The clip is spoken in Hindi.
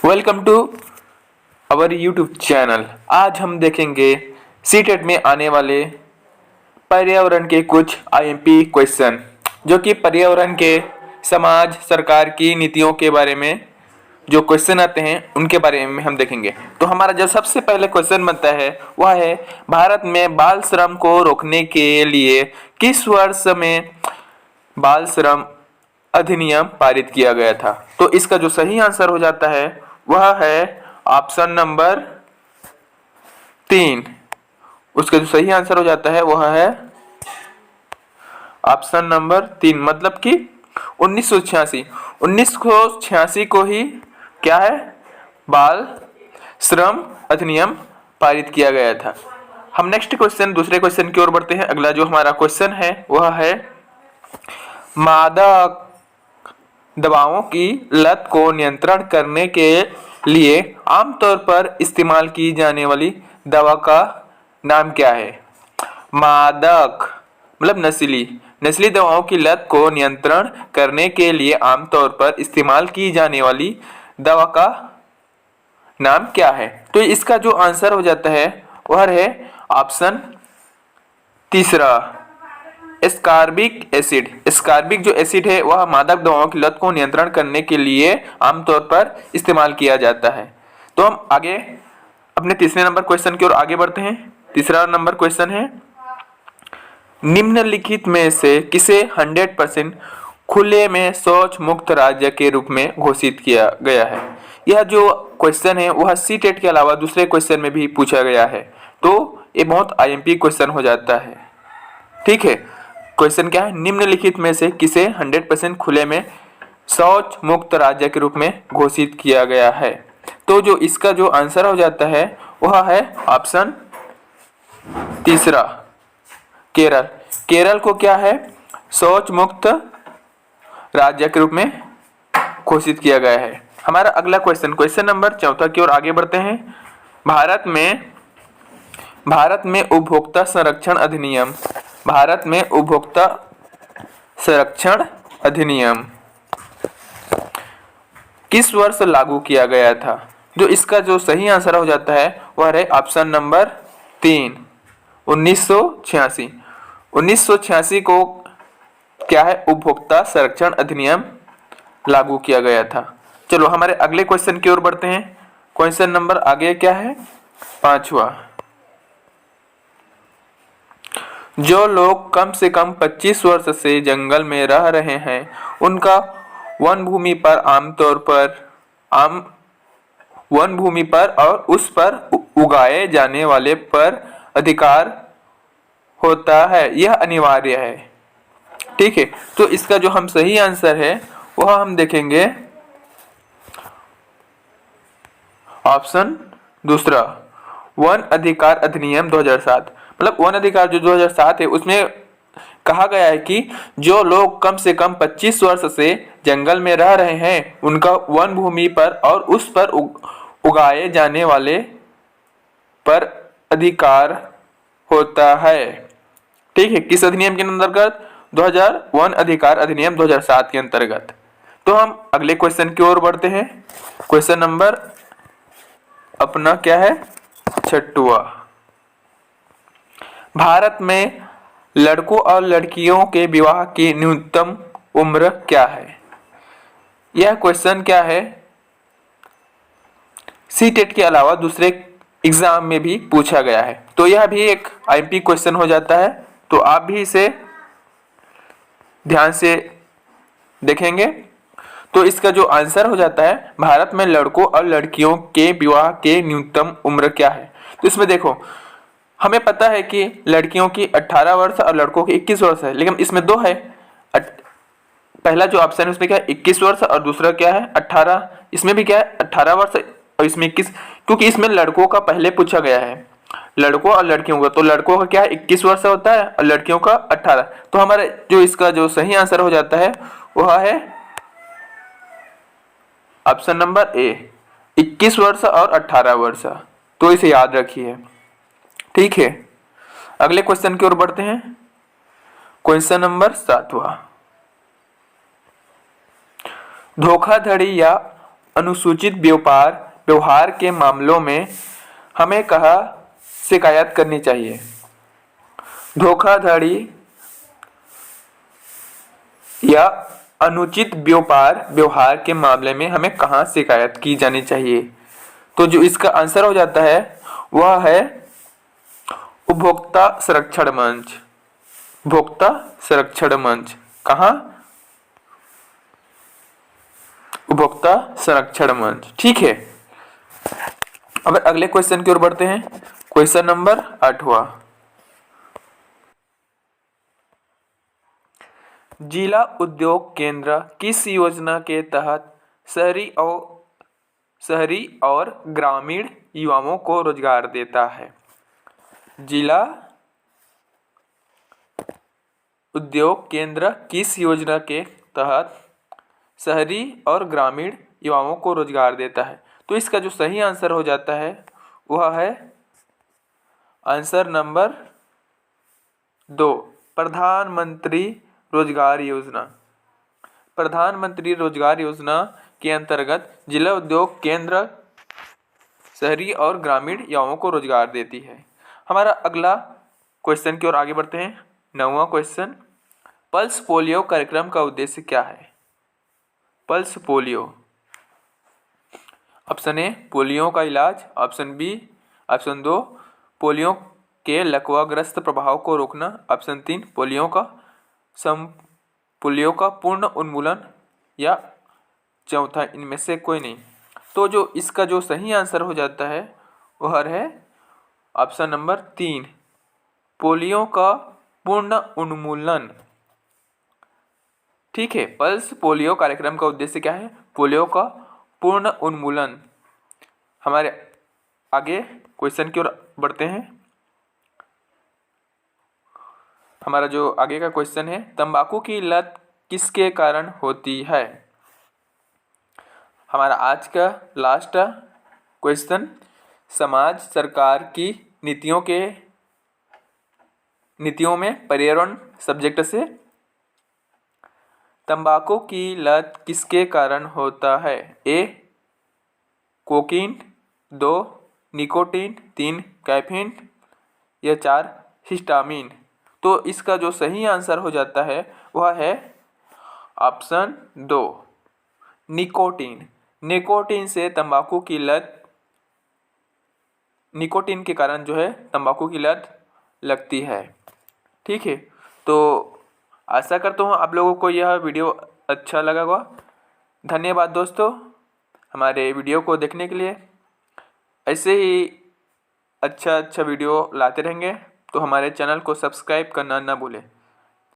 Welcome to our YouTube channel. आज हम देखेंगे सीटेट में आने वाले पर्यावरण के कुछ आईएमपी क्वेश्चन, जो कि पर्यावरण के समाज सरकार की नीतियों के बारे में जो क्वेश्चन आते हैं उनके बारे में हम देखेंगे। तो हमारा जो सबसे पहले क्वेश्चन बनता है वह है, भारत में बाल श्रम को रोकने के लिए किस वर्ष में बाल श्रम अधिनियम पारित किया गया था? तो इसका जो सही आंसर हो जाता है वह है ऑप्शन नंबर 3। उसका जो सही आंसर हो जाता है वह है ऑप्शन नंबर 3, मतलब कि 1986 को ही क्या है, बाल श्रम अधिनियम पारित किया गया था। हम नेक्स्ट क्वेश्चन, दूसरे क्वेश्चन की ओर बढ़ते हैं। अगला जो हमारा क्वेश्चन है वह है, मादक दवाओं की लत को नियंत्रण करने के लिए आमतौर पर इस्तेमाल की जाने वाली दवा का नाम क्या है? मादक मतलब नशीली दवाओं की लत को नियंत्रण करने के लिए आमतौर पर इस्तेमाल की जाने वाली दवा का नाम क्या है? तो इसका जो आंसर हो जाता है वह है ऑप्शन तीसरा, एस्कॉर्बिक एसिड। एस्कॉर्बिक जो एसिड है वह मादक दवाओं की लत को नियंत्रण करने के लिए आमतौर पर इस्तेमाल किया जाता है। तो हम आगे अपने तीसरे नंबर क्वेश्चन की ओर आगे बढ़ते हैं। तीसरा नंबर क्वेश्चन है, निम्नलिखित में से किसे 100% खुले में शौच मुक्त राज्य के रूप में घोषित किया गया है? यह जो क्वेश्चन है वह सीटेट के अलावा दूसरे क्वेश्चन में भी पूछा गया है, तो ये बहुत आईएमपी क्वेश्चन हो जाता है। ठीक है, क्वेश्चन क्या है, निम्नलिखित में से किसे 100% खुले में शौच मुक्त राज्य के रूप में घोषित किया गया है? तो जो इसका जो आंसर हो जाता है वह है ऑप्शन तीसरा, केरल। केरल को क्या है, शौच मुक्त राज्य के रूप में घोषित किया गया है। हमारा अगला क्वेश्चन, क्वेश्चन नंबर 14 की ओर आगे बढ़ते हैं। भारत में उपभोक्ता संरक्षण अधिनियम, भारत में उपभोक्ता संरक्षण अधिनियम किस वर्ष लागू किया गया था? जो इसका जो सही आंसर हो जाता है वह है ऑप्शन नंबर 3, 1986। 1986 को क्या है, उपभोक्ता संरक्षण अधिनियम लागू किया गया था। चलो हमारे अगले क्वेश्चन की ओर बढ़ते हैं। क्वेश्चन नंबर आगे क्या है, 5वां, जो लोग कम से कम 25 वर्ष से जंगल में रह रहे हैं उनका वन भूमि पर और उस पर उगाए जाने वाले पर अधिकार होता है, यह अनिवार्य है। ठीक है, तो इसका जो हम सही आंसर है वह हम देखेंगे ऑप्शन दूसरा, वन अधिकार अधिनियम 2007। मतलब वन अधिकार जो 2007 है उसमें कहा गया है कि जो लोग कम से कम 25 वर्ष से जंगल में रह रहे हैं उनका वन भूमि पर और उस पर उगाए जाने वाले पर अधिकार होता है। ठीक है, किस अधिनियम के अंतर्गत? 2001 अधिकार अधिनियम 2007 के अंतर्गत। तो हम अगले क्वेश्चन की ओर बढ़ते हैं। क्वेश्चन नंबर अपना क्या है, 6वां, भारत में लड़कों और लड़कियों के विवाह की न्यूनतम उम्र क्या है? यह क्वेश्चन क्या है, सीटेट के अलावा दूसरे एग्जाम में भी पूछा गया है, तो यह भी एक आईएमपी क्वेश्चन हो जाता है। तो आप भी इसे ध्यान से देखेंगे। तो इसका जो आंसर हो जाता है, भारत में लड़कों और लड़कियों के विवाह के न्यूनतम उम्र क्या है? तो इसमें देखो, हमें पता है कि लड़कियों की 18 वर्ष और लड़कों की 21 वर्ष है, लेकिन इसमें दो है। पहला जो ऑप्शन है उसमें क्या है, 21 वर्ष, और दूसरा क्या है, 18। इसमें भी क्या है, 18 वर्ष और इसमें 21, क्योंकि इसमें लड़कों का पहले पूछा गया है, लड़कों और लड़कियों का। तो लड़कों का क्या है, 21 वर्ष होता है और लड़कियों का 18। तो हमारे जो इसका जो सही आंसर हो जाता है वह है ऑप्शन नंबर ए, 21 वर्ष और 18 वर्ष। तो इसे याद रखिए। ठीक है, अगले क्वेश्चन की ओर बढ़ते हैं। क्वेश्चन नंबर 7वां, धोखाधड़ी या अनुसूचित व्यवहार के मामलों में हमें कहाँ शिकायत करनी चाहिए? धोखाधड़ी या अनुचित व्यवहार के मामले में हमें कहाँ शिकायत की जानी चाहिए? तो जो इसका आंसर हो जाता है वह है उपभोक्ता संरक्षण मंच। उपभोक्ता संरक्षण मंच कहाँ? उपभोक्ता संरक्षण मंच। ठीक है, अब अगले क्वेश्चन की ओर बढ़ते हैं। क्वेश्चन नंबर 8वां। जिला उद्योग केंद्र किस योजना के तहत शहरी और ग्रामीण युवाओं को रोजगार देता है? जिला उद्योग केंद्र किस योजना के तहत शहरी और ग्रामीण युवाओं को रोजगार देता है? तो इसका जो सही आंसर हो जाता है वह है आंसर नंबर 2, प्रधानमंत्री रोजगार योजना। प्रधानमंत्री रोजगार योजना के अंतर्गत जिला उद्योग केंद्र शहरी और ग्रामीण युवाओं को रोजगार देती है। हमारा अगला क्वेश्चन की ओर आगे बढ़ते हैं। 9वां क्वेश्चन, पल्स पोलियो कार्यक्रम का उद्देश्य क्या है? Pulse polio, option A polio का इलाज, ऑप्शन 2 पोलियो के लकवाग्रस्त प्रभाव को रोकना, ऑप्शन 3 पोलियो का पूर्ण उन्मूलन, या चौथा इनमें से कोई नहीं। तो जो इसका जो सही आंसर हो जाता है वह है ऑप्शन नंबर 3, पोलियो का पूर्ण उन्मूलन। ठीक है, पल्स पोलियो कार्यक्रम का उद्देश्य क्या है? पोलियो का पूर्ण उन्मूलन। हमारे आगे क्वेश्चन की ओर बढ़ते हैं। हमारा जो आगे का क्वेश्चन है, तंबाकू की लत किसके कारण होती है? हमारा आज का लास्ट क्वेश्चन, समाज सरकार की नीतियों में पर्यावरण सब्जेक्ट से तंबाकू की लत किसके कारण होता है? ए कोकीन, 2 निकोटीन, 3 कैफीन, या 4 हिस्टामिन। तो इसका जो सही आंसर हो जाता है वह है ऑप्शन 2 निकोटीन। निकोटीन से तंबाकू की लत, निकोटीन के कारण जो है तंबाकू की लत लगती है। ठीक है, तो आशा करता हूँ आप लोगों को यह वीडियो अच्छा लगा होगा। धन्यवाद दोस्तों हमारे वीडियो को देखने के लिए। ऐसे ही अच्छा वीडियो लाते रहेंगे, तो हमारे चैनल को सब्सक्राइब करना ना भूलें।